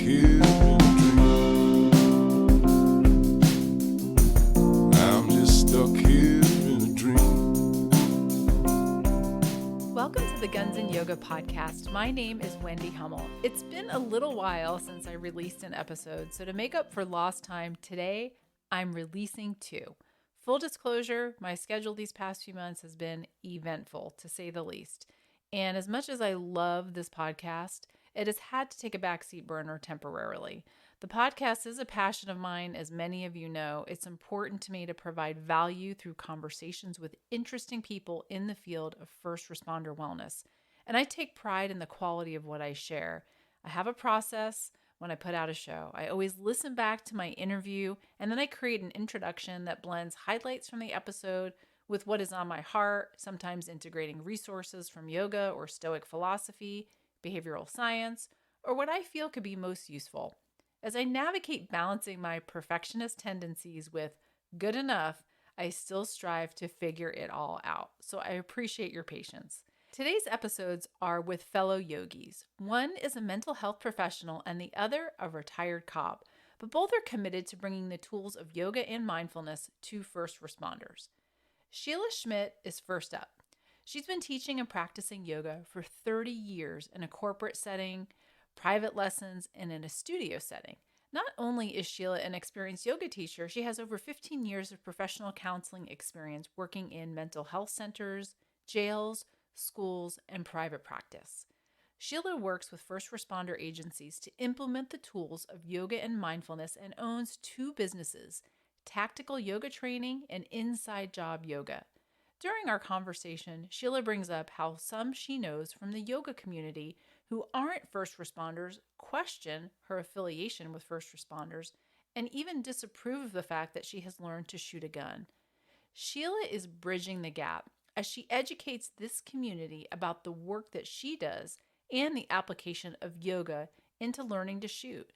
here in a dream. I'm just stuck here in a dream. Welcome to the Guns and Yoga podcast. My name is Wendy Hummell. It's been a little while since I released an episode, so to make up for lost time, today I'm releasing two. Full disclosure, my schedule these past few months has been eventful, to say the least. And as much as I love this podcast, it has had to take a backseat burner temporarily. The podcast is a passion of mine, as many of you know. It's important to me to provide value through conversations with interesting people in the field of first responder wellness. And I take pride in the quality of what I share. I have a process when I put out a show. I always listen back to my interview, and then I create an introduction that blends highlights from the episode with what is on my heart, sometimes integrating resources from yoga or stoic philosophy, behavioral science, or what I feel could be most useful. As I navigate balancing my perfectionist tendencies with good enough, I still strive to figure it all out. So I appreciate your patience. Today's episodes are with fellow yogis. One is a mental health professional and the other a retired cop, but both are committed to bringing the tools of yoga and mindfulness to first responders. Sheila Schmid is first up. She's been teaching and practicing yoga for 30 years in a corporate setting, private lessons, and in a studio setting. Not only is Sheila an experienced yoga teacher, she has over 15 years of professional counseling experience working in mental health centers, jails, schools, and private practice. Sheila works with first responder agencies to implement the tools of yoga and mindfulness and owns two businesses, Tactical Yoga Training and Inside Job Yoga. During our conversation, Sheila brings up how some she knows from the yoga community who aren't first responders question her affiliation with first responders and even disapprove of the fact that she has learned to shoot a gun. Sheila is bridging the gap as she educates this community about the work that she does and the application of yoga into learning to shoot.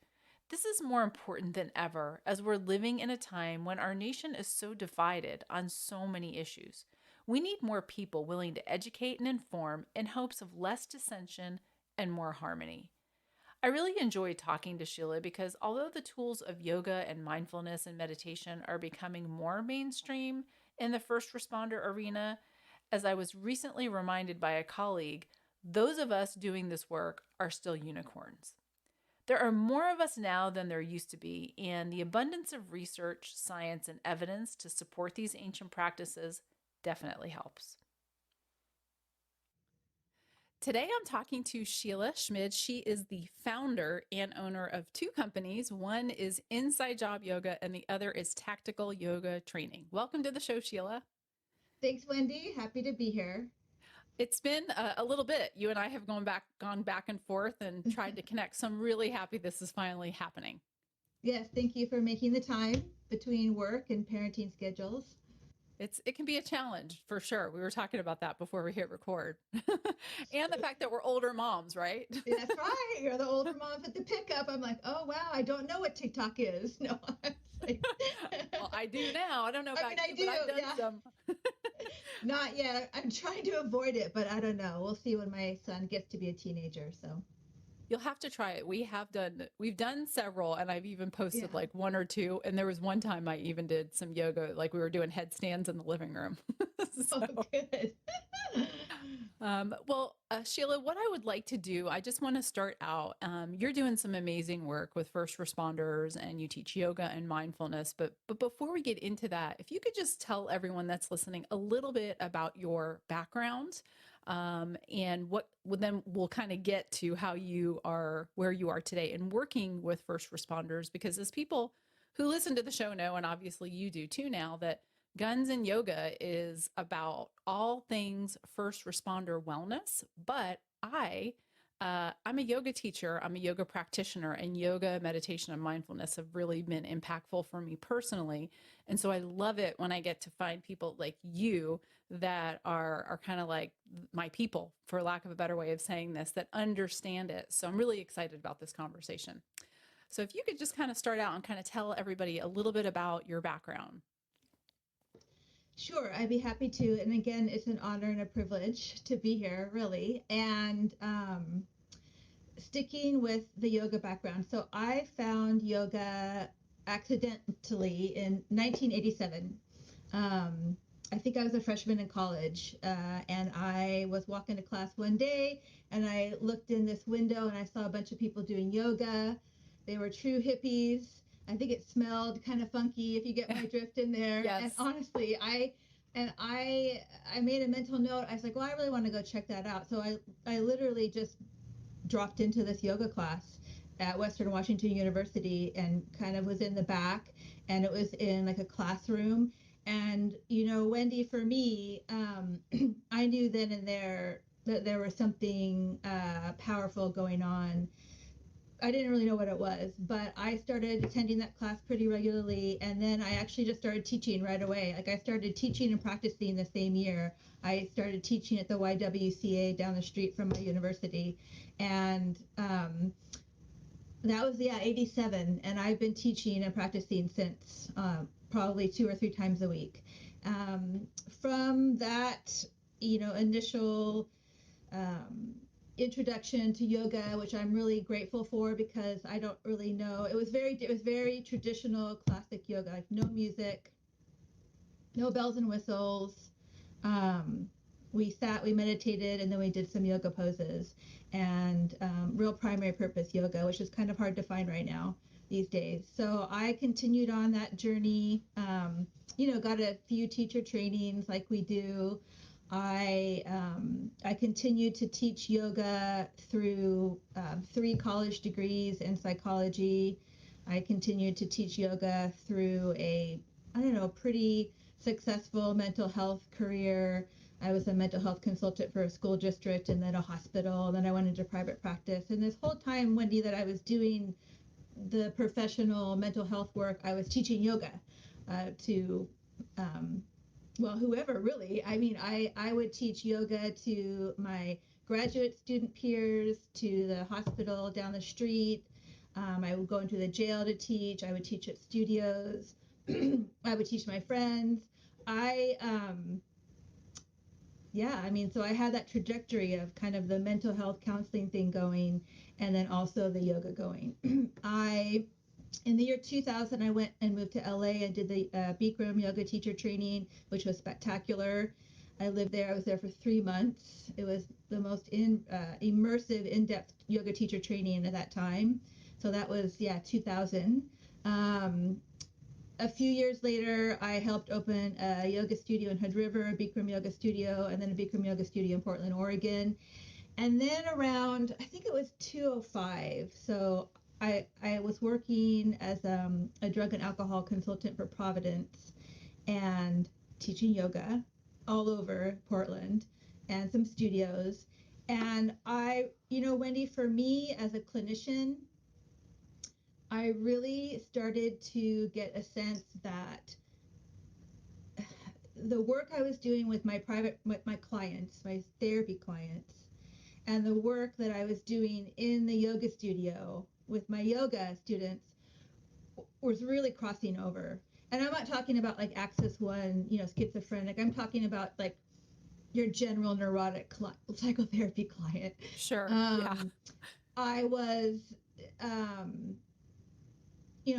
This is more important than ever as we're living in a time when our nation is so divided on so many issues. We need more people willing to educate and inform in hopes of less dissension and more harmony. I really enjoyed talking to Sheila because although the tools of yoga and mindfulness and meditation are becoming more mainstream in the first responder arena, as I was recently reminded by a colleague, those of us doing this work are still unicorns. There are more of us now than there used to be, and the abundance of research, science, and evidence to support these ancient practices definitely helps. Today I'm talking to Sheila Schmid. She is the founder and owner of two companies. One is Inside Job Yoga and the other is Tactical Yoga Training. Welcome to the show, Sheila. Thanks, Wendy. Happy to be here. It's been a little bit. You and I have gone back and forth and tried to connect. So I'm really happy this is finally happening. Yes, thank you for making the time between work and parenting schedules. It can be a challenge for sure. We were talking about that before we hit record. And the fact that we're older moms, right? That's right. You're the older mom at the pickup. I'm like, oh, wow, I don't know what TikTok is. No, like, well, I do now. I don't know about you, but I've done some. Not yet. I'm trying to avoid it, but I don't know. We'll see when my son gets to be a teenager. So you'll have to try it. We've done several, and I've even posted like one or two. And there was one time I even did some yoga, like we were doing headstands in the living room. So. Oh, good. Sheila, what I would like to do, I just want to start out. You're doing some amazing work with first responders and you teach yoga and mindfulness. But before we get into that, if you could just tell everyone that's listening a little bit about your background and then we'll kind of get to how you are where you are today and working with first responders, because as people who listen to the show know, and obviously you do too now, that Guns and Yoga is about all things first responder wellness, but I'm a yoga teacher, I'm a yoga practitioner, and yoga, meditation, and mindfulness have really been impactful for me personally. And so I love it when I get to find people like you that are kind of like my people, for lack of a better way of saying this, that understand it. So I'm really excited about this conversation. So if you could just kind of start out and kind of tell everybody a little bit about your background. Sure, I'd be happy to. And again, it's an honor and a privilege to be here, really. And sticking with the yoga background. So I found yoga accidentally in 1987. I think I was a freshman in college, and I was walking to class one day, and I looked in this window and I saw a bunch of people doing yoga. They were true hippies. I think it smelled kind of funky, if you get my drift in there. Yes. And honestly, I made a mental note. I was like, well, I really want to go check that out. So I literally just dropped into this yoga class at Western Washington University and kind of was in the back, and it was in like a classroom. And Wendy, for me, I knew then and there that there was something powerful going on. I didn't really know what it was, but I started attending that class pretty regularly, and then I actually just started teaching right away. Like I started teaching and practicing the same year. I started teaching at the YWCA down the street from my university, and that was 87, and I've been teaching and practicing since, probably 2 or 3 times a week. From that, initial introduction to yoga, which I'm really grateful for because I don't really know. It was very traditional classic yoga, like no music, no bells and whistles. We sat, we meditated, and then we did some yoga poses and real primary purpose yoga, which is kind of hard to find right now these days. So I continued on that journey, got a few teacher trainings like we do. I continued to teach yoga through 3 college degrees in psychology. I continued to teach yoga through pretty successful mental health career. I was a mental health consultant for a school district and then a hospital. And then I went into private practice. And this whole time, Wendy, that I was doing the professional mental health work, I was teaching yoga to whoever really. I mean, I would teach yoga to my graduate student peers, to the hospital down the street. I would go into the jail to teach. I would teach at studios. I would teach my friends. So I had that trajectory of kind of the mental health counseling thing going, and then also the yoga going. In the year 2000, I went and moved to LA and did the Bikram yoga teacher training, which was spectacular. I lived there. I was there for 3 months. It was the most immersive, in-depth yoga teacher training at that time. So that was 2000. A few years later, I helped open a yoga studio in Hood River, a Bikram yoga studio, and then a Bikram yoga studio in Portland, Oregon. And then around, I think it was 2005. So I was working as a drug and alcohol consultant for Providence and teaching yoga all over Portland and some studios. And Wendy, for me as a clinician, I really started to get a sense that the work I was doing with my clients, my therapy clients, and the work that I was doing in the yoga studio with my yoga students was really crossing over. And I'm not talking about like Axis 1, schizophrenic. I'm talking about like your general neurotic psychotherapy client. Sure. Yeah. I was,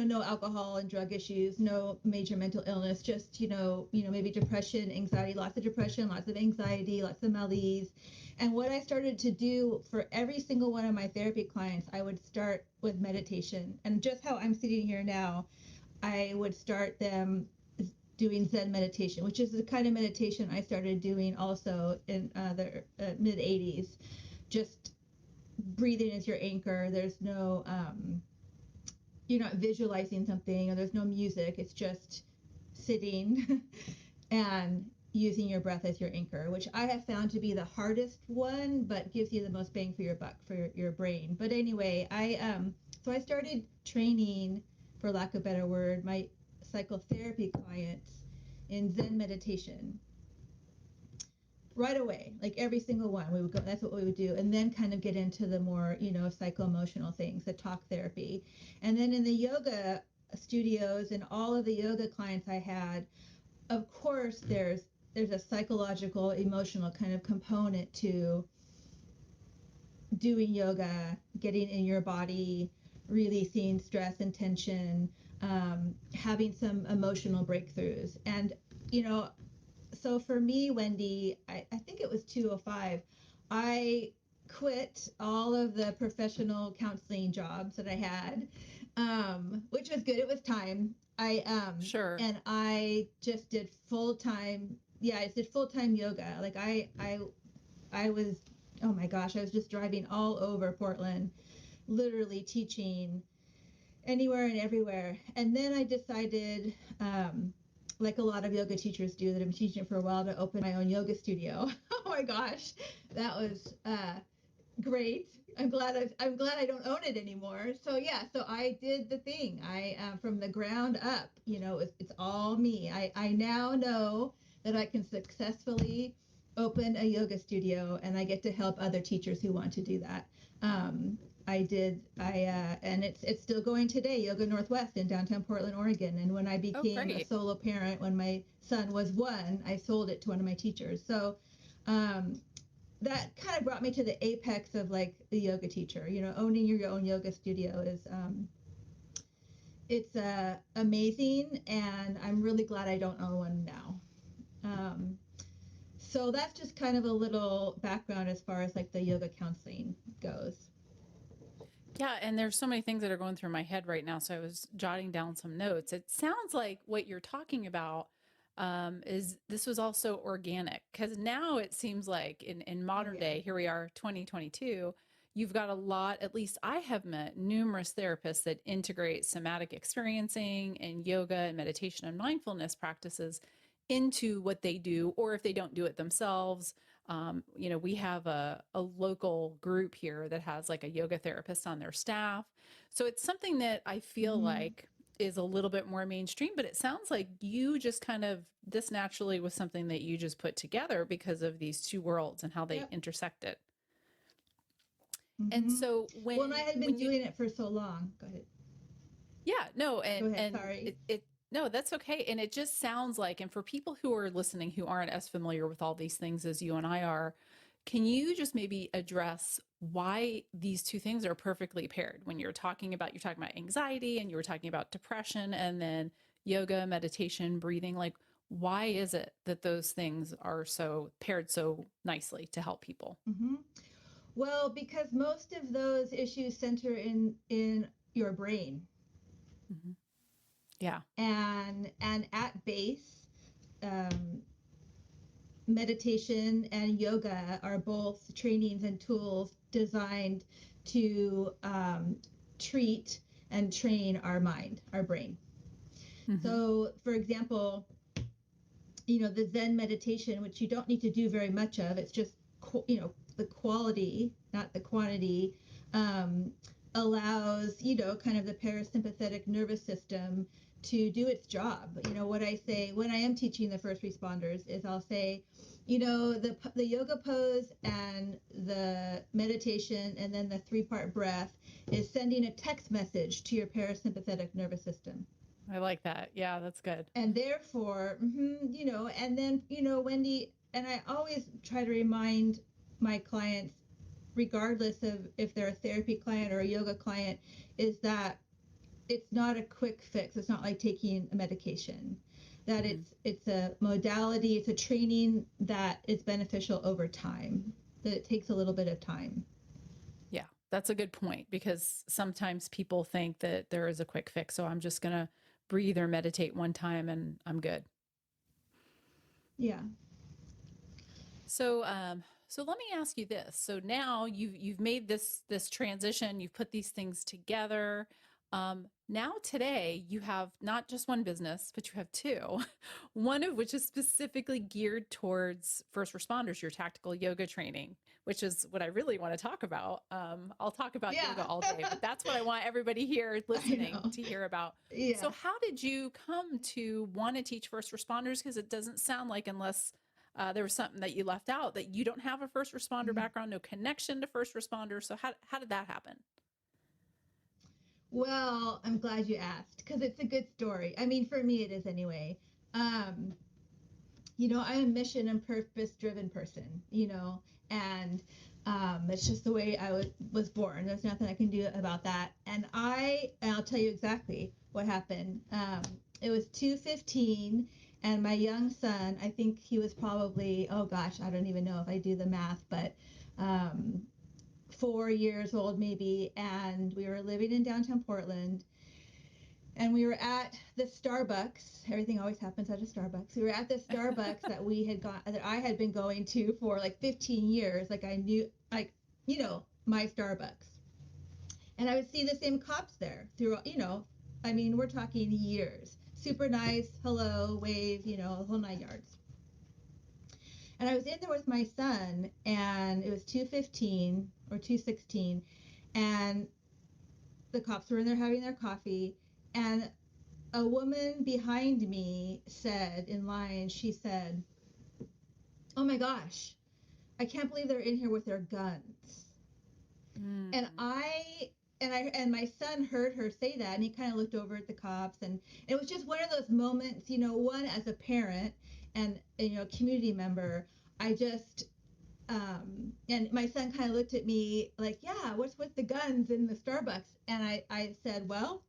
no alcohol and drug issues, no major mental illness, just, maybe depression, anxiety, lots of depression, lots of anxiety, lots of malaise. And what I started to do for every single one of my therapy clients, I would start with meditation. And just how I'm sitting here now, I would start them doing Zen meditation, which is the kind of meditation I started doing also in the mid 80s. Just breathing is your anchor. There's no, you're not visualizing something, or there's no music. It's just sitting and using your breath as your anchor, which I have found to be the hardest one, but gives you the most bang for your buck for your brain. But anyway, so I started training, for lack of a better word, my psychotherapy clients in Zen meditation right away. Like every single one, we would go, that's what we would do, and then kind of get into the more psycho-emotional things, the talk therapy. And then in the yoga studios and all of the yoga clients I had, of course there's a psychological, emotional kind of component to doing yoga, getting in your body, releasing stress and tension, having some emotional breakthroughs. And, you know, so for me, Wendy, I think it was 205. I quit all of the professional counseling jobs that I had, which was good. It was time. Sure. And I just did full time. Yeah, I did full time yoga. Like I was, oh my gosh, I was just driving all over Portland, literally teaching anywhere and everywhere. And then I decided, like a lot of yoga teachers do that I'm teaching for a while, to open my own yoga studio. Oh my gosh, that was great. I'm glad I don't own it anymore. So yeah, so I did the thing. I from the ground up. You know, it's all me. I now know that I can successfully open a yoga studio, and I get to help other teachers who want to do that. And it's still going today. Yoga Northwest in downtown Portland, Oregon. And when I Oh, became a great. solo parent, when my son was 1, I sold it to one of my teachers. So um, that kind of brought me to the apex of like the yoga teacher. You know, owning your own yoga studio is it's amazing, and I'm really glad I don't own one now. Um, so that's just kind of a little background as far as like the yoga counseling goes. Yeah, and there's so many things that are going through my head right now. So I was jotting down some notes. It sounds like what you're talking about is this was also organic, because now it seems like in Oh modern yeah. day, here we are, 2022, you've got a lot, at least I have met numerous therapists that integrate somatic experiencing and yoga and meditation and mindfulness practices into what they do, or if they don't do it themselves. We have a local group here that has like a yoga therapist on their staff. So it's something that I feel Mm-hmm. like is a little bit more mainstream, but it sounds like you just kind of, this naturally was something that you just put together because of these two worlds and how they Yep. intersected. And Mm-hmm. so Well, and I had been when you, doing it for so long. Go ahead. yeah, no, Go ahead. and Sorry. it no, that's okay. And it just sounds like, and for people who are listening who aren't as familiar with all these things as you and I are, can you just maybe address why these two things are perfectly paired? When you're talking about anxiety, and you were talking about depression, and then yoga, meditation, breathing, like why is it that those things are so paired so nicely to help people? Mm-hmm. Well, because most of those issues center in your brain, Hmm. Yeah. and at base, um, meditation and yoga are both trainings and tools designed to treat and train our mind, our brain. Hmm. So, for example, you know, the Zen meditation, which you don't need to do very much of, it's just, you know, the quality, not the quantity, um, allows, you know, kind of the parasympathetic nervous system to do its job. You know, what I say when I am teaching the first responders is I'll say, you know, the yoga pose and the meditation and then the 3-part breath is sending a text message to your parasympathetic nervous system. I like that. Yeah, that's good. And therefore, you know, and then, you know, Wendy, and I always try to remind my clients, regardless of if they're a therapy client or a yoga client, is that it's not a quick fix. It's not like taking a medication. That Hmm. it's a modality, it's a training that is beneficial over time. That it takes a little bit of time. Yeah, that's a good point, because sometimes people think that there is a quick fix. So I'm just going to breathe or meditate one time and I'm good. Yeah. So let me ask you this. So now you've made this transition, you've put these things together. Now today you have not just one business, but you have two, one of which is specifically geared towards first responders, your tactical yoga training, which is what I really want to talk about. I'll talk about yoga Yeah. all day, but that's what I want everybody here I listening know. to hear about. So Yeah. how did you come to want to teach first responders? Because it doesn't sound like, unless there was something that you left out, that you don't have a first responder Mhm. background, no connection to first responders. So how did that happen? Well, I'm glad you asked because it's a good story. I mean, for me, it is anyway. Um, you know, I'm a mission and purpose driven person, you know, and It's just the way I was born. There's nothing I can do about that. And I'll tell you exactly what happened. It was 2:15, and my young son, I think he was probably, oh gosh, I don't even know if I do the math, but 4 years old maybe, and we were living in downtown Portland, and we were at the Starbucks. Everything always happens at a Starbucks. We were at the Starbucks that I had been going to for like 15 years. Like I knew, like, my Starbucks. And I would see the same cops there through, I mean, we're talking years. Super nice, hello, wave, the whole 9 yards. And I was in there with my son, and it was 2:15 or 2:16, and the cops were in there having their coffee, and a woman behind me said in line, she said, "Oh my gosh, I can't believe they're in here with their guns." Mm. And my son heard her say that, and he kind of looked over at the cops, and it was just one of those moments, one as a parent and community member, I just and my son kind of looked at me like, "Yeah, what's with the guns in the Starbucks?" And I said, "Well,"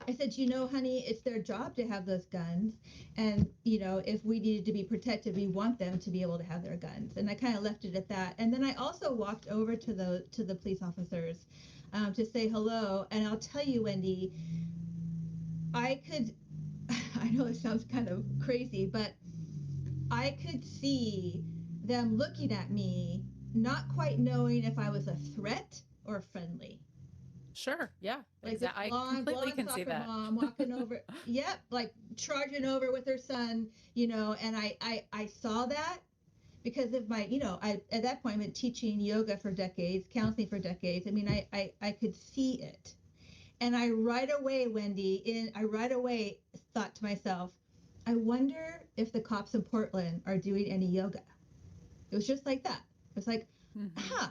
I said, honey, it's their job to have those guns. And, if we needed to be protected, we want them to be able to have their guns." And I kind of left it at that. And then I also walked over to the police officers to say hello. And I'll tell you, Wendy, I know it sounds kind of crazy, but I could see them looking at me, not quite knowing if I was a threat or friendly. Sure. Yeah. Like this Exactly. I completely blonde can see soccer that. mom walking over. Yep, like charging over with her son, and I saw that because of my, I at that point I've been teaching yoga for decades, counseling for decades. I mean, I could see it. And I right away, Wendy, I right away thought to myself, I wonder if the cops in Portland are doing any yoga. It was just like that. It was like, Mm-hmm.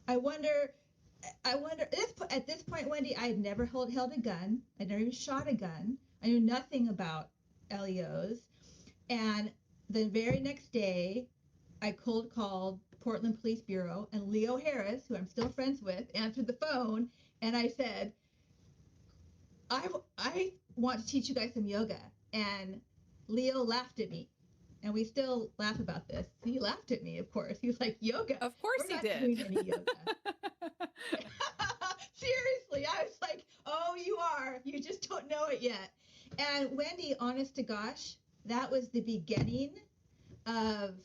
I wonder. At this point, Wendy, I had never held a gun. I'd never even shot a gun. I knew nothing about LEOs. And the very next day, I cold called Portland Police Bureau, and Leo Harris, who I'm still friends with, answered the phone, and I said, I want to teach you guys some yoga. And Leo laughed at me. And we still laugh about this. He laughed at me, of course. He was like, "Yoga? Of course We're he not did. doing any yoga." Seriously, I was like, "Oh, you are. You just don't know it yet." And Wendy, honest to gosh, that was the beginning of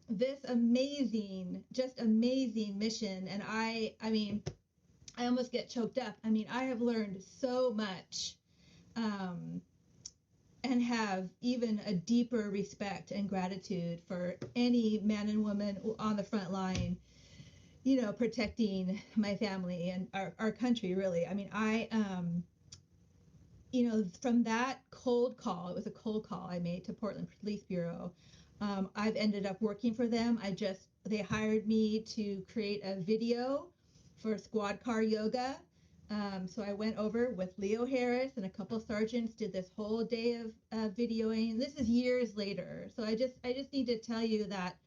this amazing, just amazing mission. And I mean, I almost get choked up. I mean, I have learned so much, and have even a deeper respect and gratitude for any man and woman on the front line, protecting my family and our country, really. I mean, from that cold call, it was a cold call I made to Portland Police Bureau. I've ended up working for them. They hired me to create a video for squad car yoga. So I went over with Leo Harris and a couple sergeants, did this whole day of videoing. This is years later. So I just need to tell you that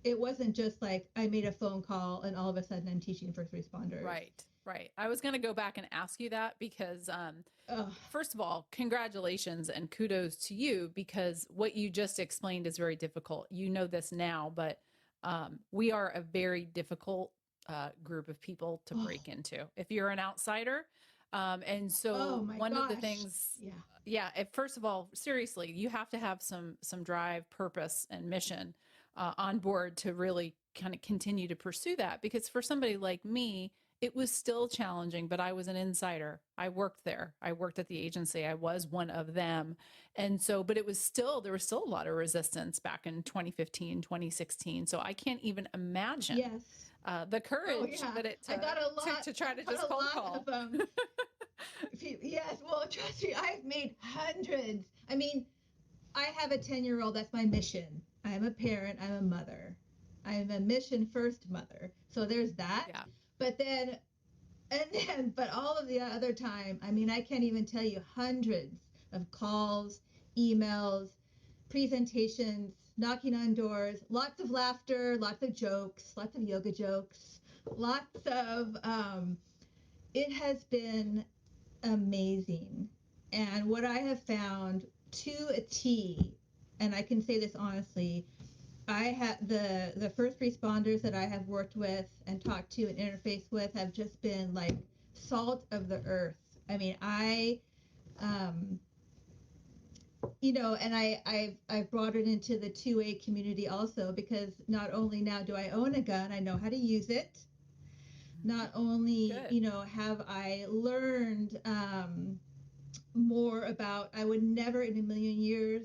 it wasn't just like I made a phone call and all of a sudden I'm teaching first responders. Right. Right. I was going to go back and ask you that because, Ugh. first of all, congratulations and kudos to you, because what you just explained is very difficult. You know this now, but we are a very difficult group of people to break into if you're an outsider. And so Oh my one of the gosh. things, Yeah. first of all, seriously, you have to have some drive, purpose, and mission on board to really kind of continue to pursue that. Because for somebody like me, it was still challenging, but I was an insider. I worked there. I worked at the agency. I was one of them. And so, but there was still a lot of resistance back in 2015, 2016. So I can't even imagine Yes. the courage that it I got a lot, to try to just cold call. Yes, well, trust me, I've made hundreds. I mean, I have a 10-year-old. That's my mission. I am a parent. I'm a mother. I am a mission first mother. So there's that. Yeah. But all of the other time, I mean, I can't even tell you, hundreds of calls, emails, presentations, knocking on doors, lots of laughter, lots of jokes, lots of yoga jokes, lots of, it has been amazing. And what I have found to a T, and I can say this honestly, I have the first responders that I have worked with and talked to and interfaced with have just been like salt of the earth. I mean, um, and I've brought it into the 2A community also, because not only now do I own a gun, I know how to use it. Not only, Good. have I learned more about, I would never in a million years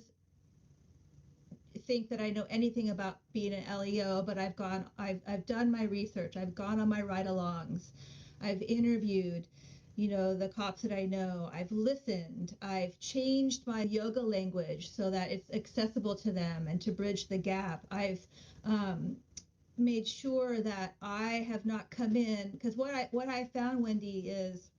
think that I know anything about being an LEO, but I've done my research. I've gone on my ride-alongs. I've interviewed, the cops that I know. I've listened. I've changed my yoga language so that it's accessible to them and to bridge the gap. I've made sure that I have not come in, because what I found, Wendy, is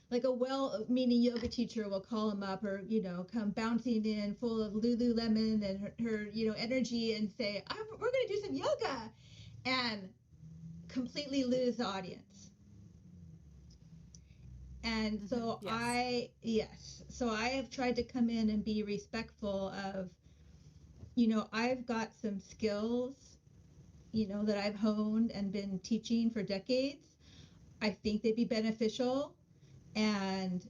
like a well-meaning yoga teacher will call him up, or come bouncing in full of Lululemon and her energy, and say, we're going to do some yoga, and completely lose the audience. And so Yes. so I have tried to come in and be respectful of, I've got some skills, that I've honed and been teaching for decades. I think they'd be beneficial, and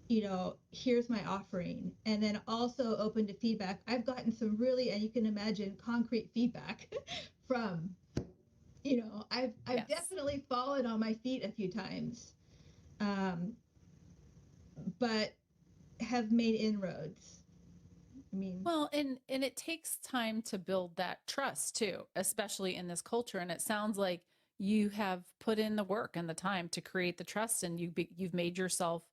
here's my offering. And then also open to feedback. I've gotten some really, and you can imagine, concrete feedback from, I've Yes. definitely fallen on my feet a few times, um, but have made inroads. I mean, Well, and it takes time to build that trust too, especially in this culture. And it sounds like you have put in the work and the time to create the trust, and you've made yourself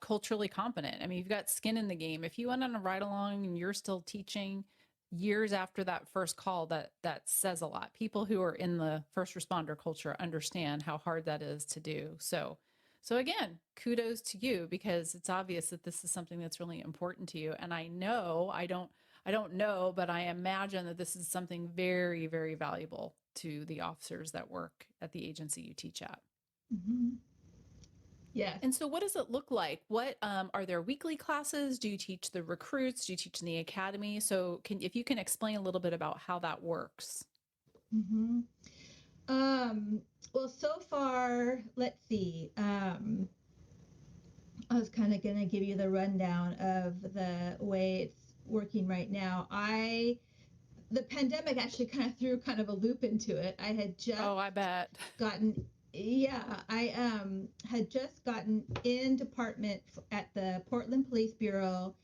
culturally competent. I mean, you've got skin in the game. If you went on a ride along and you're still teaching years after that first call, that says a lot. People who are in the first responder culture understand how hard that is to do. So again, kudos to you, because it's obvious that this is something that's really important to you. And I know, I don't know, but I imagine that this is something very, very valuable to the officers that work at the agency you teach at. mm-hmm. Yes. And so what does it look like? What are there weekly classes? Do you teach the recruits? Do you teach in the academy? So if you can explain a little bit about how that works. Mm-hmm. Um, well, so far, let's see. I was kind of going to give you the rundown of the way it's working right now. The pandemic actually kind of threw kind of a loop into it. I had just Oh, I bet. gotten, yeah, I had just gotten in department at the Portland Police Bureau,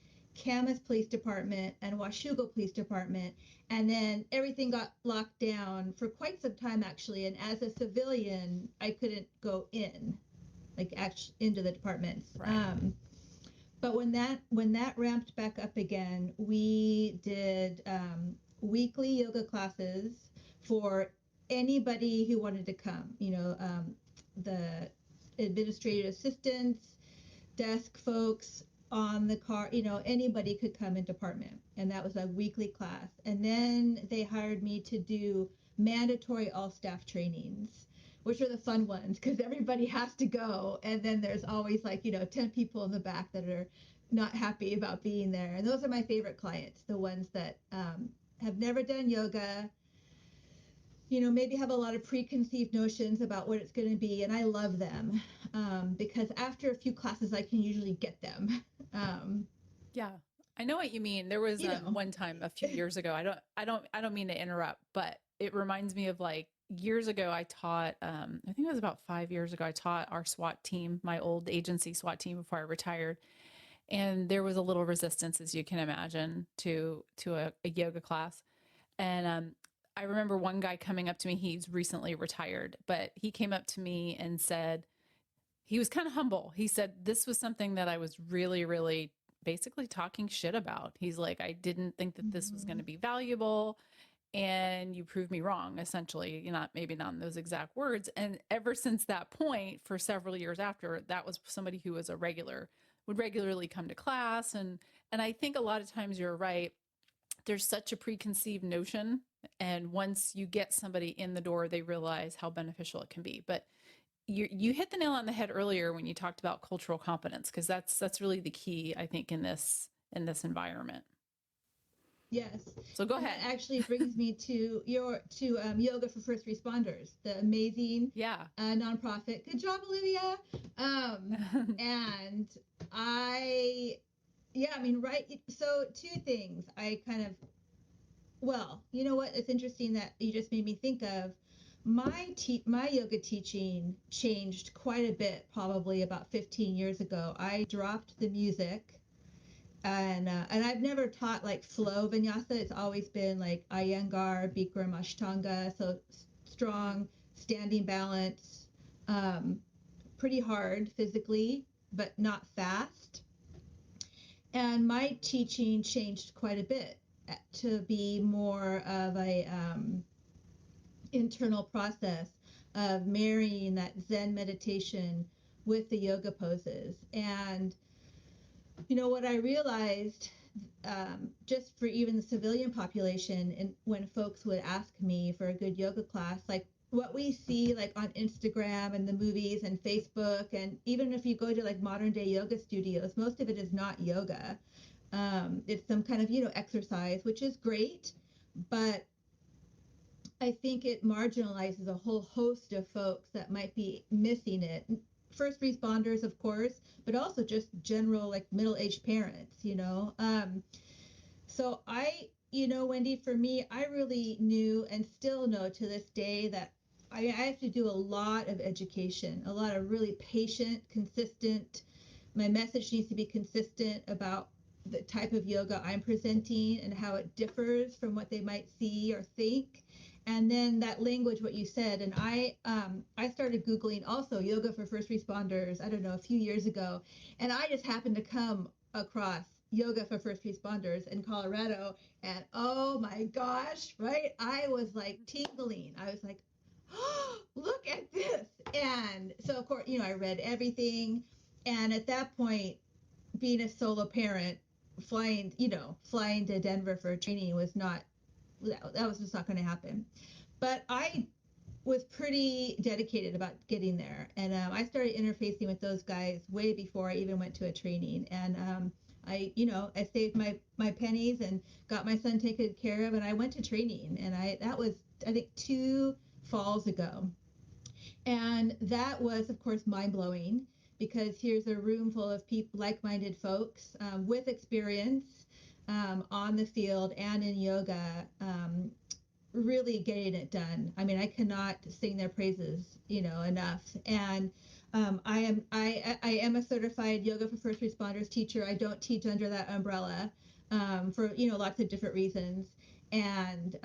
Camas Police Department, and Washougal Police Department. And then everything got locked down for quite some time, actually. And as a civilian, I couldn't go in, like actually into the departments. Right. But when that ramped back up again, we did weekly yoga classes for anybody who wanted to come. The administrative assistants, desk folks on the car. Anybody could come in department, and that was a weekly class. And then they hired me to do mandatory all staff trainings, which are the fun ones, because everybody has to go, and then there's always, like, 10 people in the back that are not happy about being there. And those are my favorite clients, the ones that have never done yoga, maybe have a lot of preconceived notions about what it's going to be. And I love them, because after a few classes, I can usually get them. Um, Yeah. I know what you mean. There was you know, one time a few years ago. I don't mean to interrupt, but it reminds me of like years ago I taught I think it was about 5 years ago I taught our SWAT team, my old agency SWAT team before I retired. And there was a little resistance, as you can imagine, to a yoga class. And I remember one guy coming up to me. He's recently retired, but he came up to me and said, he was kind of humble. He said, this was something that I was really, really basically talking shit about. He's like, I didn't think that this was going mm-hmm. to be valuable. And you proved me wrong, essentially, maybe not in those exact words. And ever since that point, for several years after, that was somebody who was would regularly come to class. And I think a lot of times you're right. there's such a preconceived notion. And once you get somebody in the door, they realize how beneficial it can be. But you hit the nail on the head earlier when you talked about cultural competence, because that's really the key, I think, in this environment. Yes. So go And ahead. that actually brings me to Yoga for First Responders, the amazing nonprofit. Good job, Olivia. And I mean, right. So two things. Well, you know what? It's interesting that you just made me think of my yoga teaching changed quite a bit, probably about 15 years ago. I dropped the music. And I've never taught like flow vinyasa. It's always been like Iyengar, Bikram, Ashtanga, so strong standing balance, pretty hard physically, but not fast. And my teaching changed quite a bit to be more of a internal process of marrying that Zen meditation with the yoga poses. And you know what I realized, just for even the civilian population, and when folks would ask me for a good yoga class, like what we see like on Instagram and the movies and Facebook, and even if you go to like modern day yoga studios, most of it is not yoga. It's some kind of exercise, which is great, but I think it marginalizes a whole host of folks that might be missing it. First responders, of course, but also just general like middle-aged parents. So Wendy, for me, I really knew and still know to this day that I have to do a lot of education, a lot of really patient, consistent. My message needs to be consistent about the type of yoga I'm presenting and how it differs from what they might see or think. And then that language, what you said, and I started Googling also yoga for first responders, I don't know, a few years ago. And I just happened to come across yoga for first responders in Colorado. And oh my gosh, right? I was like tingling. I was like, oh, look at this. And so, of course, I read everything. And at that point, being a solo parent, flying to Denver for training was not, that was just not going to happen. But I was pretty dedicated about getting there. And I started interfacing with those guys way before I even went to a training. And I saved my pennies and got my son taken care of. And I went to training. And that was, I think, 2 falls ago. And that was, of course, mind blowing, because here's a room full of people, like-minded folks with experience on the field and in yoga, really getting it done. I mean, I cannot sing their praises, enough. And I am a certified yoga for first responders teacher. I don't teach under that umbrella for lots of different reasons. And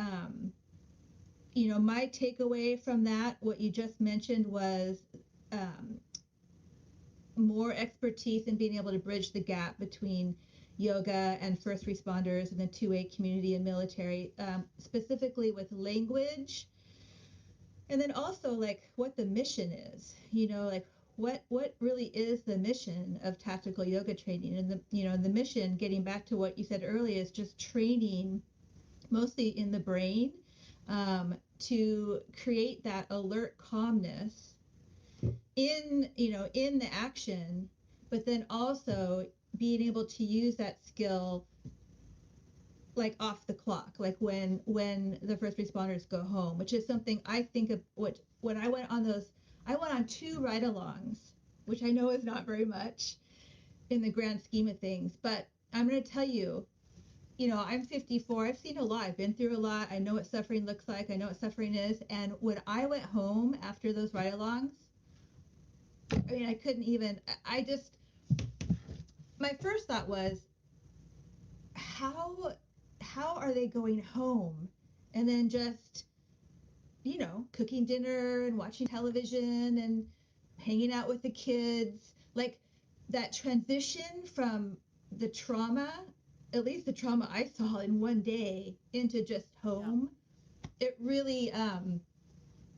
my takeaway from that, what you just mentioned, was more expertise in being able to bridge the gap between yoga and first responders and the 2A community and military, specifically with language. And then also like what the mission is, like what really is the mission of tactical yoga training. And the mission, getting back to what you said earlier, is just training mostly in the brain to create that alert calmness in the action, but then also being able to use that skill like off the clock, like when the first responders go home, which is something I think of. When I went on 2 ride-alongs, which I know is not very much in the grand scheme of things, but I'm going to tell you, I'm 54. I've seen a lot. I've been through a lot. I know what suffering looks like. I know what suffering is. And when I went home after those ride-alongs, I mean, I couldn't even, my first thought was, how are they going home? And then just, cooking dinner and watching television and hanging out with the kids. Like that transition from the trauma, at least the trauma I saw in one day, into just home, it really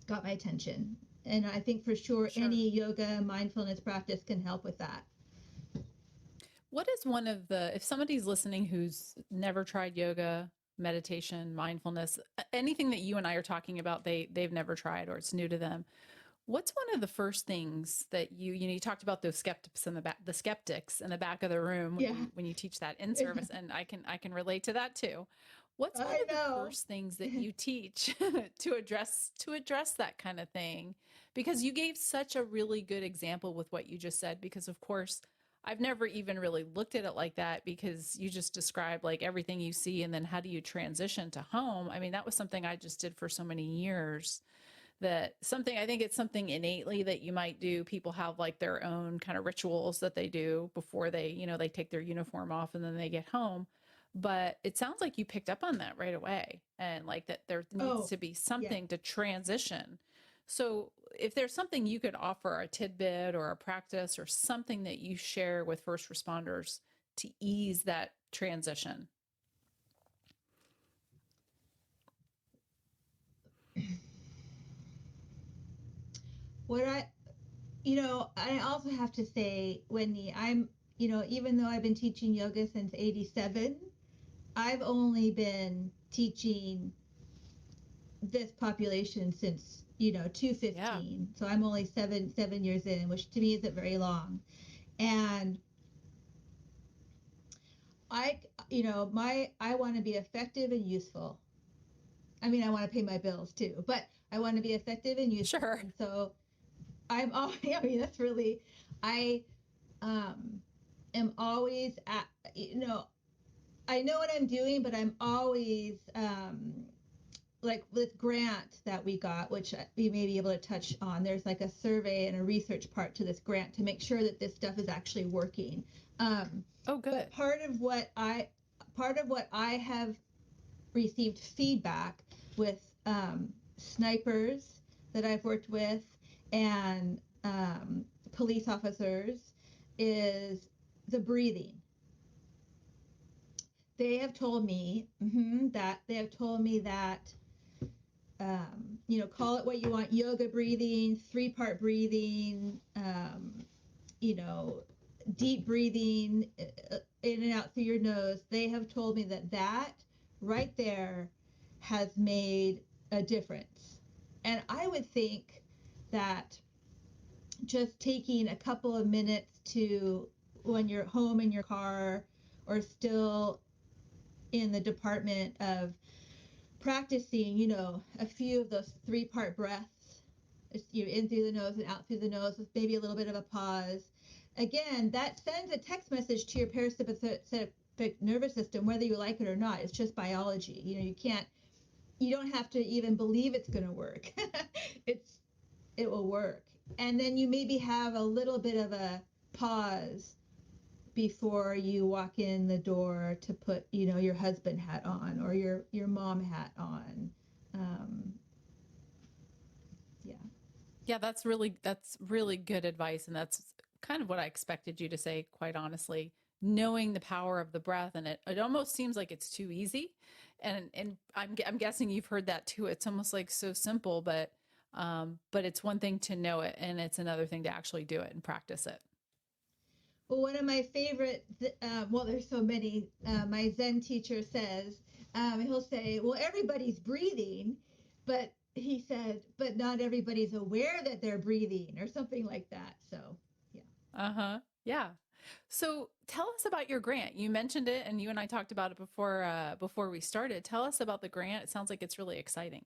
got my attention. And I think for sure any yoga mindfulness practice can help with that. What is if somebody's listening who's never tried yoga meditation, mindfulness, anything that you and I are talking about, they've never tried or it's new to them. What's one of the first things that you talked about those skeptics in the skeptics in the back of the room Yeah. when you teach that in service, and I can relate to that too. What's one I of the know. first things that you teach to address that kind of thing? Because you gave such a really good example with what you just said, because of course I've never even really looked at it like that, because you just described like everything you see and then how do you transition to home. I mean, that was something I just did for so many years, that something, I think it's something innately that you might do. People have like their own kind of rituals that they do before they take their uniform off and then they get home. But it sounds like you picked up on that right away, and like that there needs Oh, to be yeah. something to transition. So if there's something you could offer, a tidbit or a practice or something that you share with first responders to ease that transition. What I also have to say, Wendy, even though I've been teaching yoga since 87, I've only been teaching this population since, 215. Yeah. So I'm only seven years in, which to me isn't very long. And I want to be effective and useful. I mean, I want to pay my bills too, but I want to be effective and useful. Sure. And so I'm all, I mean, that's really, I um, am always at, I know what I'm doing, but I'm always, like with grant that we got, which we may be able to touch on, there's like a survey and a research part to this grant to make sure that this stuff is actually working. Oh, good. But part of what I have received feedback with snipers that I've worked with and police officers is the breathing. They have told me that call it what you want, yoga breathing, 3-part breathing, you know, deep breathing in and out through your nose. They have told me that right there has made a difference. And I would think that just taking a couple of minutes to, when you're home in your car or still in the department, of practicing, a few of those 3-part breaths, in through the nose and out through the nose with maybe a little bit of a pause. Again, that sends a text message to your parasympathetic nervous system, whether you like it or not. It's just biology. You don't have to even believe it's going to work. It will work. And then you maybe have a little bit of a pause before you walk in the door to put, your husband hat on or your mom hat on. Yeah. Yeah, that's really good advice, and that's kind of what I expected you to say, quite honestly. Knowing the power of the breath, and it almost seems like it's too easy, and I'm guessing you've heard that too. It's almost like so simple, but it's one thing to know it, and it's another thing to actually do it and practice it. Well, one of my favorite, well, there's so many. My Zen teacher says, he'll say, well, everybody's breathing, but he said, but not everybody's aware that they're breathing or something like that. So, yeah. Uh-huh. Yeah. So tell us about your grant. You mentioned it, and you and I talked about it before we started. Tell us about the grant. It sounds like it's really exciting.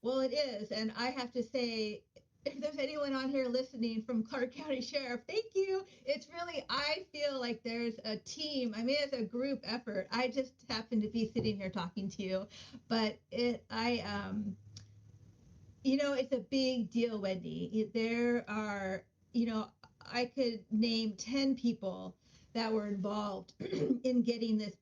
Well, it is. And I have to say, if there's anyone on here listening from Clark County Sheriff, thank you. It's really, I feel like there's a team. I mean, it's a group effort. I just happen to be sitting here talking to you, but it's a big deal, Wendy. There are, I could name 10 people that were involved in getting this,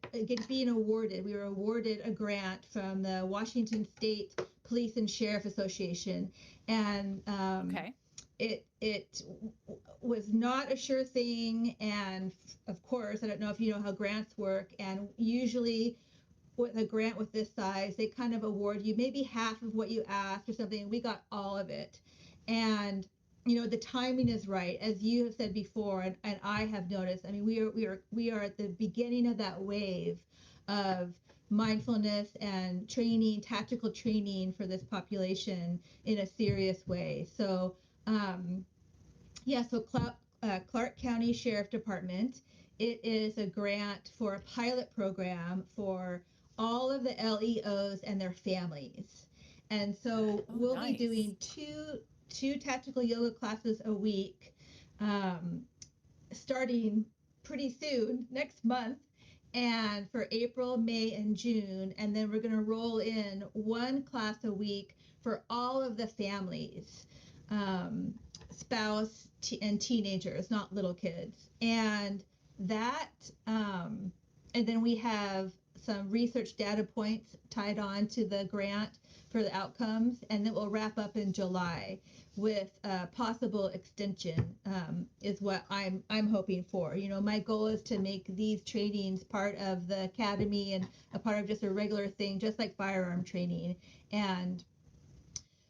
being awarded. We were awarded a grant from the Washington State Police and Sheriff Association, and Okay. it was not a sure thing. And of course, I don't know if you know how grants work, and usually with a grant with this size, they kind of award you maybe half of what you asked or something. We got all of it. And the timing is right, as you have said before, and I have noticed. I mean, we are at the beginning of that wave of mindfulness and training, tactical training for this population in a serious way. So, yeah, so Clark County Sheriff Department, it is a grant for a pilot program for all of the LEOs and their families. And so Oh, we'll be nice. doing two tactical yoga classes a week, um, starting pretty soon next month, and for April, May, and June. And then we're going to roll in one class a week for all of the families, um, spouse and teenagers, not little kids. That, and then we have some research data points tied on to the grant for the outcomes, and then we'll wrap up in July with possible extension, is what I'm hoping for. You know, my goal is to make these trainings part of the academy and a part of just a regular thing, just like firearm training. And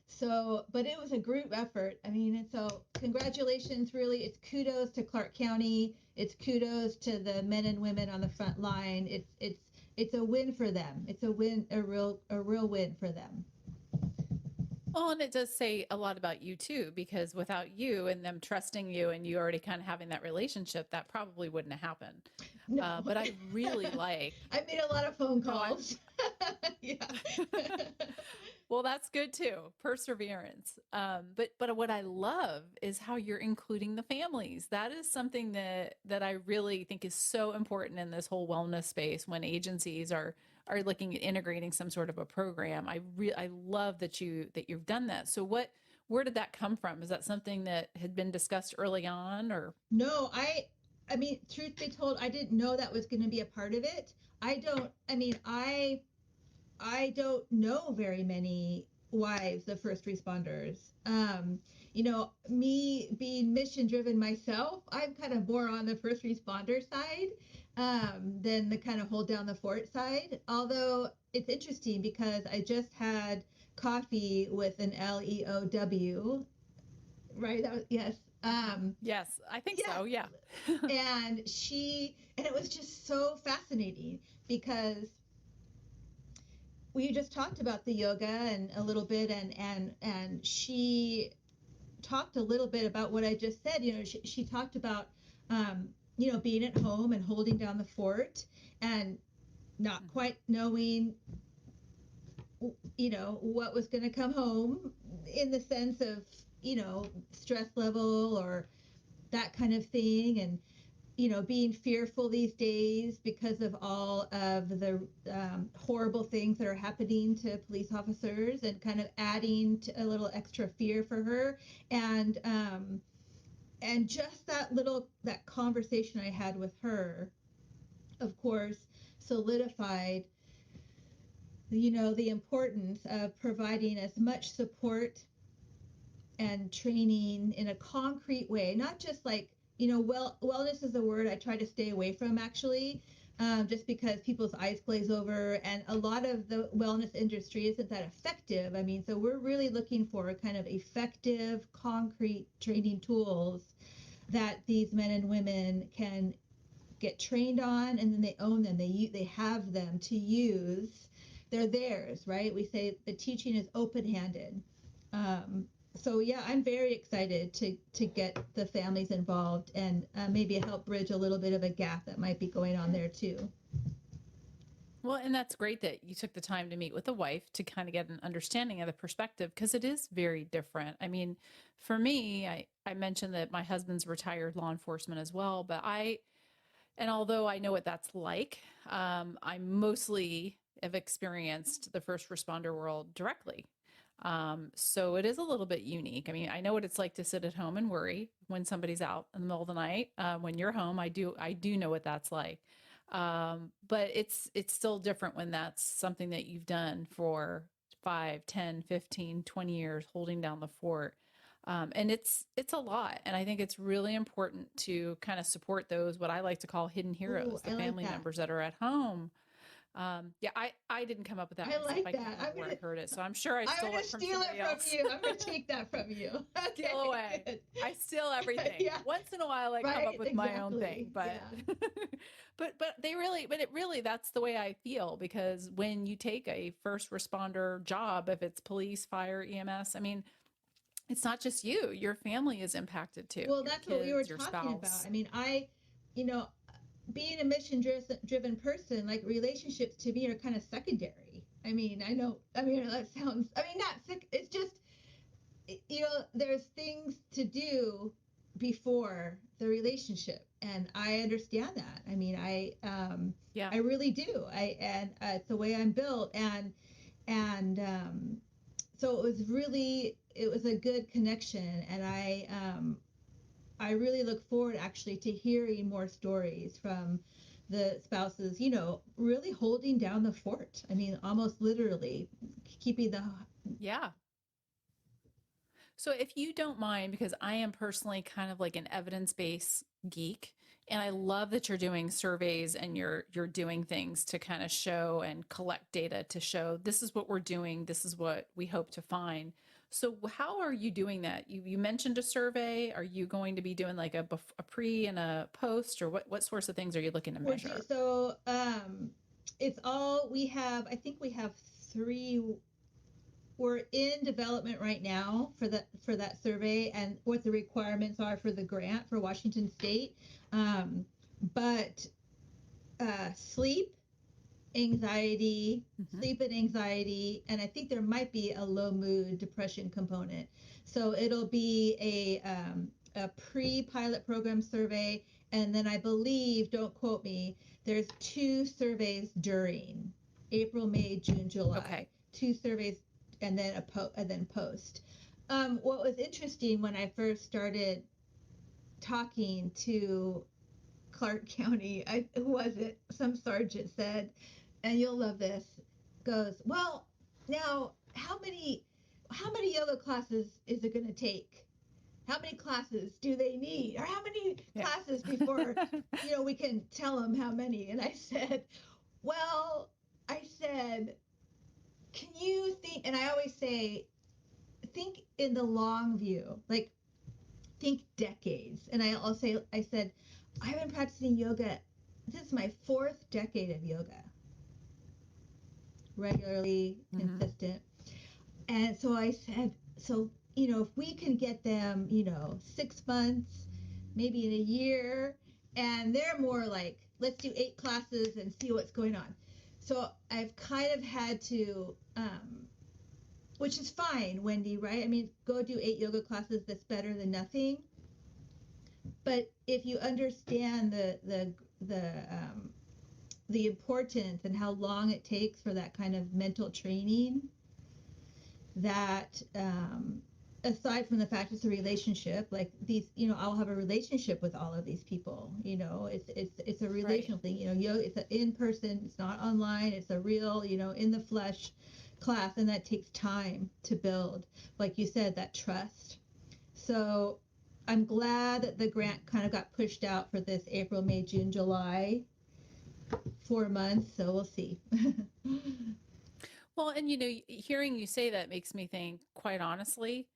so, but it was a group effort. I mean, and so congratulations, really. It's kudos to Clark County. It's kudos to the men and women on the front line. It's a win for them. It's a win, a real win for them. Well, and it does say a lot about you too, because without you and them trusting you and you already kind of having that relationship, that probably wouldn't have happened. No. But I really like, I made a lot of phone no, I'm, calls. Yeah. well, that's good too. Perseverance. But what I love is how you're including the families. That is something that I really think is so important in this whole wellness space when agencies are looking at integrating some sort of a program. I love that you've done that. So where did that come from? Is that something that had been discussed early on, or? No, I mean, truth be told, I didn't know that was going to be a part of it. I mean, I don't know very many wives of first responders. You know, me being mission driven myself, I'm kind of more on the first responder side, than the kind of hold down the fort side. Although it's interesting because I just had coffee with an LEOW, right? That was, yes. Yes, I think Yeah. so. Yeah. And it was just so fascinating because we just talked about the yoga and a little bit, and she talked a little bit about what I just said. You know, she talked about, you know, being at home and holding down the fort and not quite knowing, you know, what was going to come home in the sense of, you know, stress level or that kind of thing. And you know, being fearful these days because of all of the horrible things that are happening to police officers, and kind of adding to a little extra fear for her. And just that conversation I had with her, of course, solidified, you know, the importance of providing as much support and training in a concrete way, not just like, you know, wellness is a word I try to stay away from, actually, just because people's eyes glaze over, and a lot of the wellness industry isn't that effective. I mean, so we're really looking for kind of effective, concrete training tools that these men and women can get trained on, and then they own them. They have them to use. They're theirs, right? We say the teaching is open-handed. So yeah, I'm very excited to get the families involved, and maybe help bridge a little bit of a gap that might be going on there too. Well, and that's great that you took the time to meet with the wife to kind of get an understanding of the perspective, because it is very different. I mean, for me, I mentioned that my husband's retired law enforcement as well, and although I know what that's like, I mostly have experienced the first responder world directly. So it is a little bit unique. I mean, I know what it's like to sit at home and worry when somebody's out in the middle of the night. When you're home, I do know what that's like. But it's still different when that's something that you've done for 5, 10, 15, 20 years, holding down the fort. And it's a lot. And I think it's really important to kind of support those, what I like to call hidden Ooh, heroes, the I like family that. members that are at home, Yeah, I didn't come up with that I myself. like I that. can't remember where I heard it. So I'm sure I I'm stole gonna it from steal it somebody from else. you. I'm gonna take that from you. Steal Okay, away. good. I steal everything. Yeah. Once in a while I come Right, up with my own thing, exactly. but Yeah. but it really, that's the way I feel, because when you take a first responder job, if it's police, fire, EMS, I mean, it's not just you, your family is impacted too. Well, Your that's what we were kids, your talking about. spouse. I mean, you know, being a mission driven person, like relationships to me are kind of secondary. I mean, I know, I mean, that sounds, I mean, not sick. It's just, there's things to do before the relationship. And I understand that. I mean, Yeah. I really do. It's the way I'm built. And, so it was a good connection. And I really look forward actually to hearing more stories from the spouses, really holding down the fort. I mean, almost literally keeping the. Yeah. So if you don't mind, because I am personally kind of like an evidence-based geek, and I love that you're doing surveys and you're doing things to kind of show and collect data to show this is what we're doing, this is what we hope to find. So how are you doing that? You mentioned a survey. Are you going to be doing like a pre and a post, or what sorts of things are you looking to measure? It's all we have. I think we have three. We're in development right now for that survey and what the requirements are for the grant for Washington State. But sleep, anxiety, Mm-hmm. sleep and anxiety, and I think there might be a low mood depression component. So it'll be a pre-pilot program survey, and then I believe, don't quote me, there's two surveys during April, May, June, July. Okay. Two surveys, and then post. What was interesting when I first started talking to Clark County, who was it? Some sergeant said, and you'll love this, goes, well, now how many yoga classes is it going to take? How many classes do they need? Or how many Yeah. classes before, we can tell them how many? And well, I said, can you think, and I always say, think in the long view, like think decades. And I said, I've been practicing yoga. This is my fourth decade of yoga, regularly, Mm-hmm. consistent. And so I said, so, if we can get them, 6 months, maybe in a year, and they're more like, let's do 8 classes and see what's going on. So I've kind of had to, which is fine, Wendy, right? I mean, go do 8 yoga classes. That's better than nothing. But if you understand the importance and how long it takes for that kind of mental training, that aside from the fact it's a relationship, like these, I'll have a relationship with all of these people. It's a relational thing. It's an in person. It's not online. It's a real, in the flesh class, and that takes time to build. Like you said, that trust. So I'm glad that the grant kind of got pushed out for this April, May, June, July, 4 months. So we'll see. Well, and hearing you say that makes me think, quite honestly,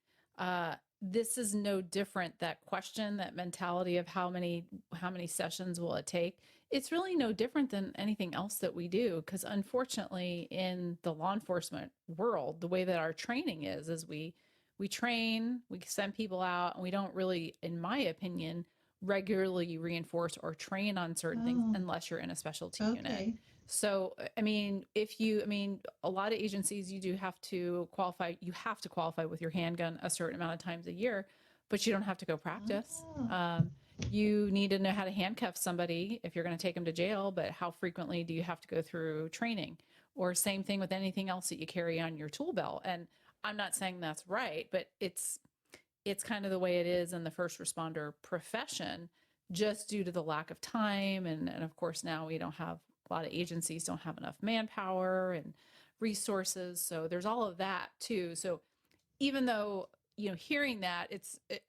this is no different. That question, that mentality of how many sessions will it take? It's really no different than anything else that we do. Because unfortunately, in the law enforcement world, the way that our training is we train, we send people out, and we don't really, in my opinion, regularly reinforce or train on certain things unless you're in a specialty unit. So, I mean, a lot of agencies, you do have to qualify. You have to qualify with your handgun a certain amount of times a year, but you don't have to go practice. You need to know how to handcuff somebody if you're going to take them to jail, but how frequently do you have to go through training? Or same thing with anything else that you carry on your tool belt. And I'm not saying that's right, but it's kind of the way it is in the first responder profession, just due to the lack of time. And of course, now we don't have, a lot of agencies don't have enough manpower and resources. So there's all of that too. So even though, hearing that,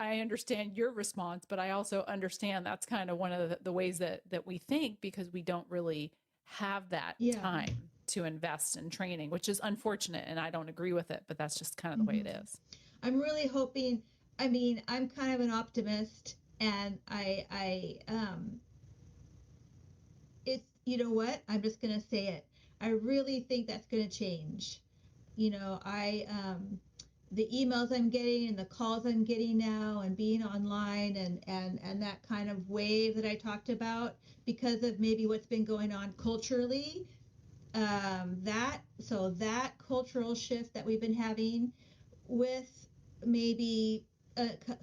I understand your response, but I also understand that's kind of one of the ways that we think, because we don't really have that Yeah. time to invest in training, which is unfortunate. And I don't agree with it, but that's just kind of the way it is. I'm really hoping, I mean, I'm kind of an optimist, and it's, you know what? I'm just going to say it. I really think that's going to change. You know, the emails I'm getting and the calls I'm getting now and being online and that kind of wave that I talked about because of maybe what's been going on culturally, that cultural shift that we've been having with maybe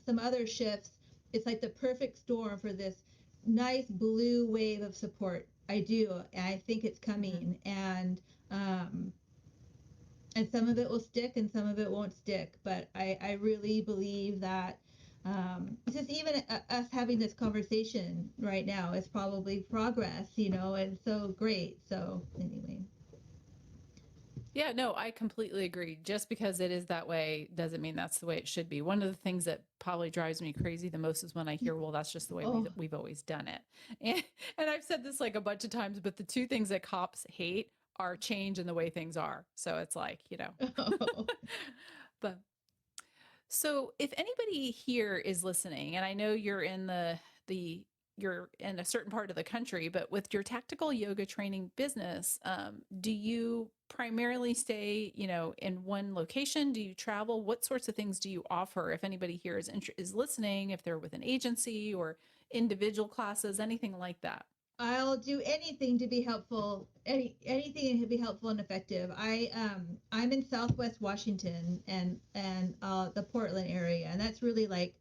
some other shifts, it's like the perfect storm for this nice blue wave of support. I do. I think it's coming, and some of it will stick and some of it won't stick. But I really believe that just even us having this conversation right now is probably progress, you know, and so great. So anyway. Yeah, no, I completely agree. Just because it is that way doesn't mean that's the way it should be. One of the things that probably drives me crazy the most is when I hear, well, that's just the way we've always done it. And I've said this like a bunch of times, but the two things that cops hate are change and the way things are. So it's like, you know, but so if anybody here is listening, and I know you're in you're in a certain part of the country, but with your tactical yoga training business, do you primarily stay, you know, in one location? Do you travel? What sorts of things do you offer? If anybody here is listening, if they're with an agency or individual classes, anything like that. I'll do anything to be helpful. Anything to be helpful and effective. I'm in Southwest Washington and the Portland area, and that's really like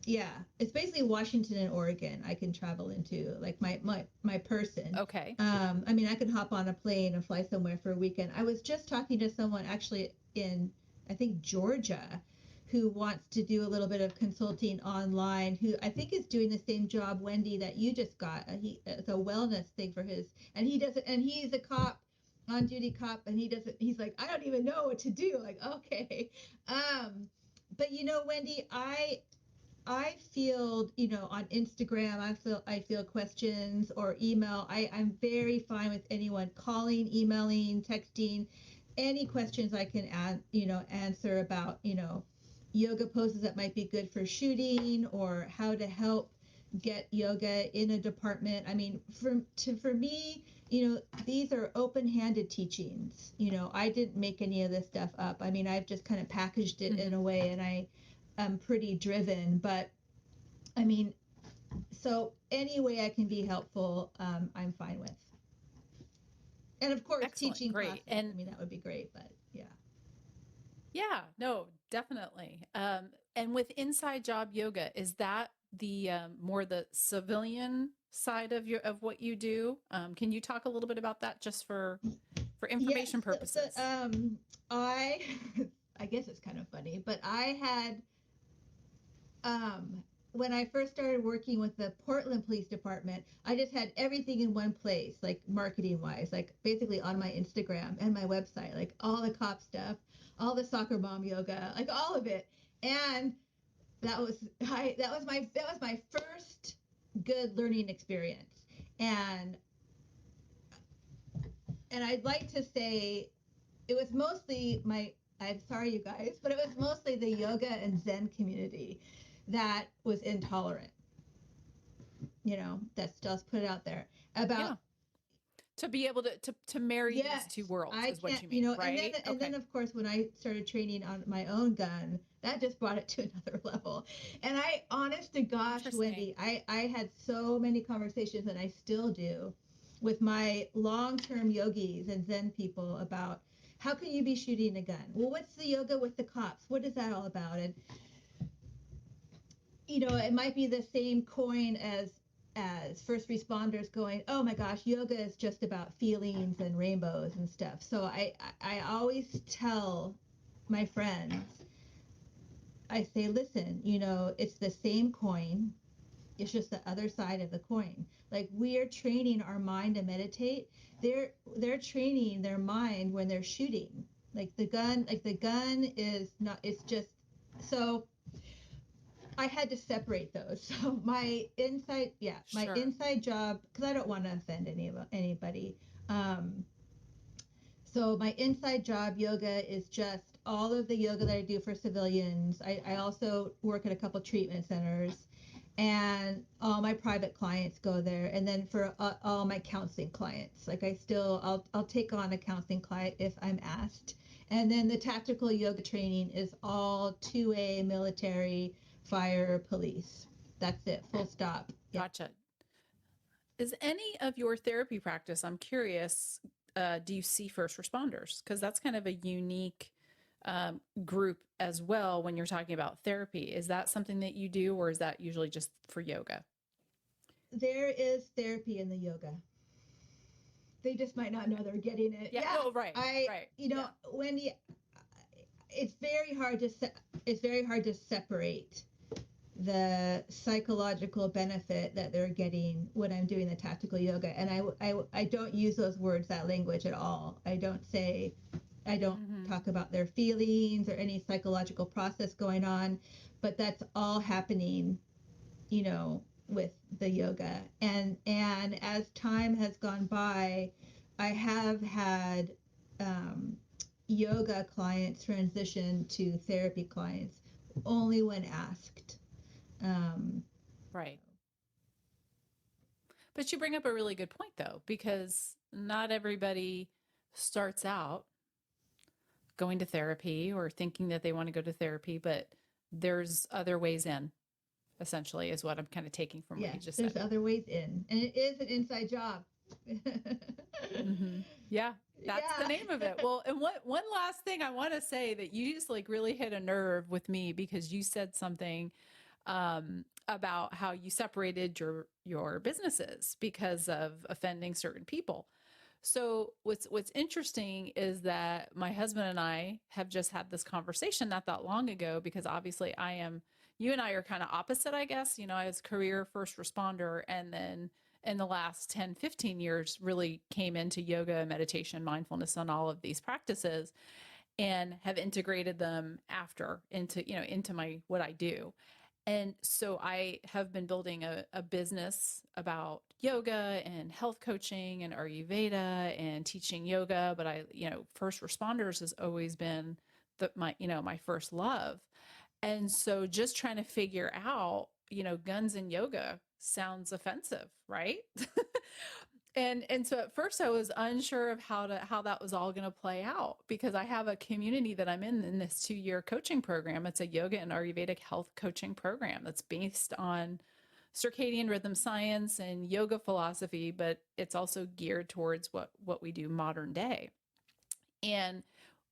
yeah, it's basically Washington and Oregon. I can travel into like my person. Okay. I mean, I can hop on a plane and fly somewhere for a weekend. I was just talking to someone actually in I think Georgia who wants to do a little bit of consulting online, who I think is doing the same job, Wendy, that you just got. It's a wellness thing for his, and he does it, and he's a cop, on duty cop, and he's like, I don't even know what to do. Like, okay. But you know, Wendy, I field, you know, on Instagram, I feel questions or email. I'm very fine with anyone calling, emailing, texting, any questions I can answer about, you know, yoga poses that might be good for shooting or how to help get yoga in a department. I mean, for me, you know, these are open-handed teachings. You know, I didn't make any of this stuff up. I mean, I've just kind of packaged it in a way, and I'm pretty driven. But I mean, so any way I can be helpful, I'm fine with. And of course, Excellent. teaching Great. classes. And I mean, that would be great. But yeah. yeah, no, definitely. And with inside job yoga, is that the more the civilian side of what you do? Can you talk a little bit about that just for information purposes? I I guess it's kind of funny, but I had when I first started working with the Portland Police Department, I just had everything in one place, like marketing wise, like basically on my Instagram and my website, like all the cop stuff, all the soccer mom yoga, like all of it. And that was my first good learning experience. And I'd like to say it was mostly I'm sorry you guys, but it was mostly the yoga and Zen community that was intolerant. You know, let's put it out there about to be able to marry yes, these two worlds I is what can't, you mean, you know, right? and then of course when I started training on my own gun, that just brought it to another level. And I, honest to gosh, Wendy, I had so many conversations, and I still do, with my long-term yogis and Zen people about how can you be shooting a gun? Well, what's the yoga with the cops? What is that all about? And you know, it might be the same coin as first responders going, oh my gosh, yoga is just about feelings and rainbows and stuff. So I always tell my friends, I say, listen, you know, it's the same coin. It's just the other side of the coin. Like, we are training our mind to meditate. They're training their mind when they're shooting. Like the gun is not, it's just so I had to separate those. So my Sure. inside job, because I don't want to offend anybody. Um, so my inside job, yoga, is just all of the yoga that I do for civilians. I also work at a couple treatment centers, and all my private clients go there. And then for all my counseling clients, like I'll take on a counseling client if I'm asked. And then the tactical yoga training is all 2A military, fire, police. That's it, full stop. Yeah. Gotcha. Is any of your therapy practice, I'm curious, do you see first responders? Because that's kind of a unique group as well when you're talking about therapy. Is that something that you do, or is that usually just for yoga? There is therapy in the yoga. They just might not know they're getting it. Yeah, Yeah. no, right, right. Yeah. Wendy, it's very hard to separate the psychological benefit that they're getting when I'm doing the tactical yoga. And I don't use those words, that language at all. I don't talk about their feelings or any psychological process going on, but that's all happening, with the yoga. And as time has gone by, I have had yoga clients transition to therapy clients only when asked. Right. But you bring up a really good point, though, because not everybody starts out going to therapy or thinking that they want to go to therapy, but there's other ways in, essentially, is what I'm kind of taking from what you Yes, just there's said. other ways in, and it is an inside job. Yeah, that's the Yeah. name of it. Well, and one last thing I want to say that you just like really hit a nerve with me because you said something about how you separated your businesses because of offending certain people. So what's interesting is that my husband and I have just had this conversation not that long ago because obviously you and I are kind of opposite, I guess. I was career first responder, and then in the last 10, 15 years really came into yoga, meditation, mindfulness, and all of these practices and have integrated them after into my what I do. And so I have been building a business about yoga and health coaching and Ayurveda and teaching yoga. But first responders has always been my first love. And so just trying to figure out, guns and yoga sounds offensive, right? And so at first I was unsure of how that was all going to play out because I have a community that I'm in this 2-year coaching program. It's a yoga and Ayurvedic health coaching program that's based on circadian rhythm science and yoga philosophy, but it's also geared towards what we do modern day. And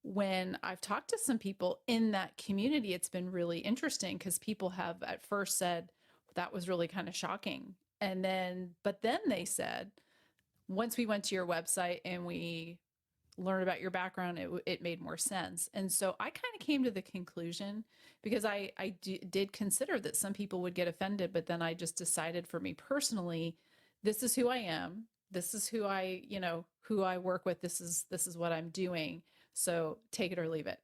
when I've talked to some people in that community, it's been really interesting because people have at first said that was really kind of shocking. But then they said, once we went to your website and we learned about your background, it made more sense. And so I kind of came to the conclusion because I did consider that some people would get offended, but then I just decided for me personally, this is who I am. This is who I work with. This is what I'm doing. So take it or leave it.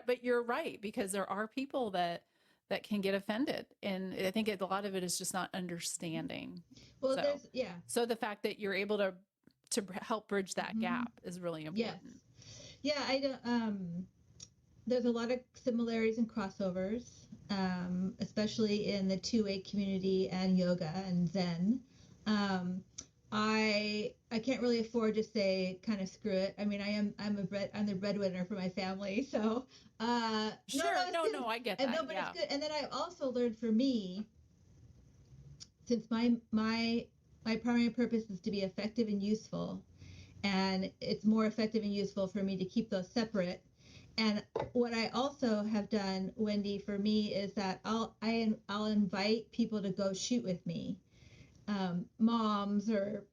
But you're right, because there are people that can get offended. And I think a lot of it is just not understanding. Well, yeah. So the fact that you're able to help bridge that gap is really Yes. important. Yeah, I don't, there's a lot of similarities and crossovers, especially in the 2A community and yoga and Zen. I can't really afford to say kind of screw it. I mean, I'm the breadwinner for my family, so Sure, no, I get that. No, but it's good. And then I also learned for me, since my primary purpose is to be effective and useful, and it's more effective and useful for me to keep those separate. And what I also have done, Wendy, for me is that I'll invite people to go shoot with me, moms or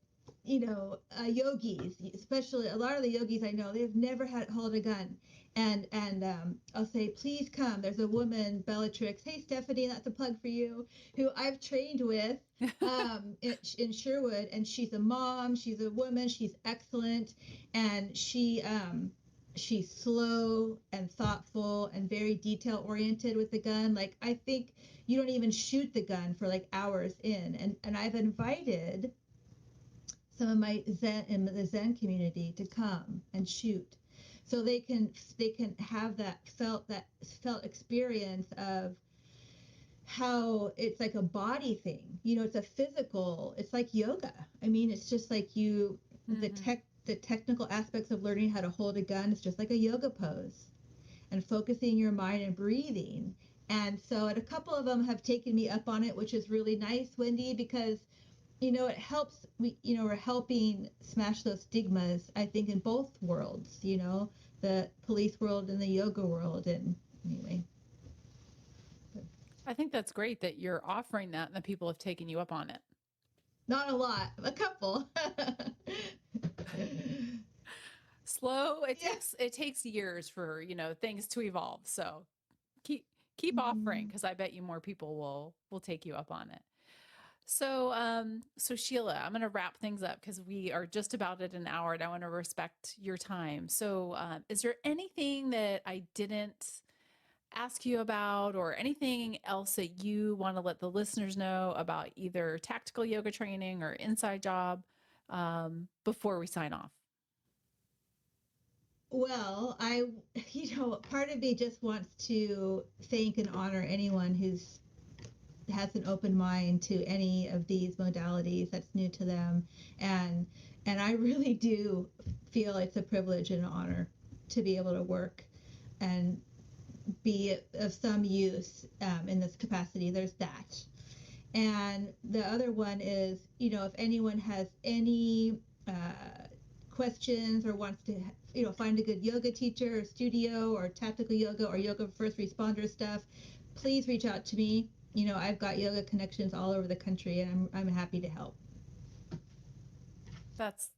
yogis, especially a lot of the yogis I know, they've never had hold a gun, and I'll say, please come. There's a woman, Bellatrix. Hey, Stephanie, that's a plug for you, who I've trained with in Sherwood, and she's a mom. She's a woman. She's excellent, and she she's slow and thoughtful and very detail oriented with the gun. Like, I think you don't even shoot the gun for like hours in. And I've invited some of my Zen in the Zen community to come and shoot, so they can have that felt experience of how it's like a body thing. It's a physical. It's like yoga. I mean, it's just like the technical aspects of learning how to hold a gun is just like a yoga pose, and focusing your mind and breathing. And so, and a couple of them have taken me up on it, which is really nice, Wendy, because it helps. We're helping smash those stigmas, I think, in both worlds, the police world and the yoga world. And anyway, I think that's great that you're offering that and that people have taken you up on it. not a lot, a couple. Slow. It Yeah. takes years for, things to evolve. So keep offering, because I bet you more people will take you up on it. So Sheila, I'm going to wrap things up because we are just about at an hour and I want to respect your time. So, is there anything that I didn't ask you about, or anything else that you want to let the listeners know about either tactical yoga training or inside job, before we sign off? Well, part of me just wants to thank and honor anyone who's has an open mind to any of these modalities that's new to them. And I really do feel it's a privilege and an honor to be able to work and be of some use in this capacity. There's that. And the other one is, if anyone has any questions or wants to, find a good yoga teacher or studio or tactical yoga or yoga first responder stuff, please reach out to me. I've got yoga connections all over the country, and I'm happy to help. That's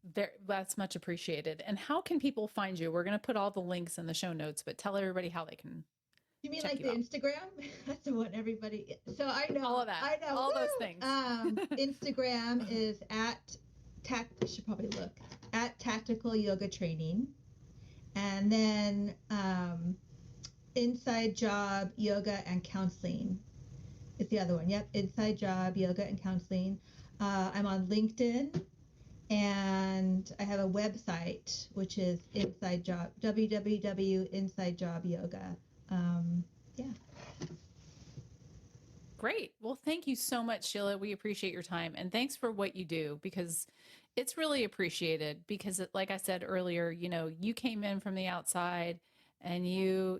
much appreciated. And how can people find you? We're going to put all the links in the show notes, but tell everybody how they can. You mean check like you the out. Instagram? That's the one everybody. So I know All of that. I know All woo! those things. Instagram is at I should probably look at Tactical Yoga Training, and then Inside Job Yoga and Counseling is the other one. Yep, Inside Job Yoga and Counseling. I'm on LinkedIn, and I have a website which is Inside Job, www.insidejobyoga. Yeah. Great. Well, thank you so much, Sheila. We appreciate your time, and thanks for what you do, because it's really appreciated. Because like I said earlier, you came in from the outside and you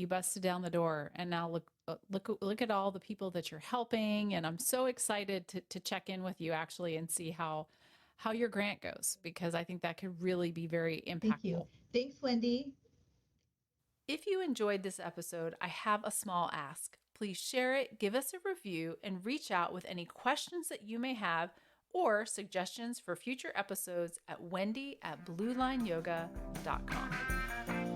busted down the door, and now look at all the people that you're helping. And I'm so excited to check in with you actually and see how your grant goes, because I think that could really be very impactful. Thank you. Thanks, Wendy. If you enjoyed this episode, I have a small ask. Please share it, give us a review, and reach out with any questions that you may have or suggestions for future episodes at wendy@bluelineyoga.com.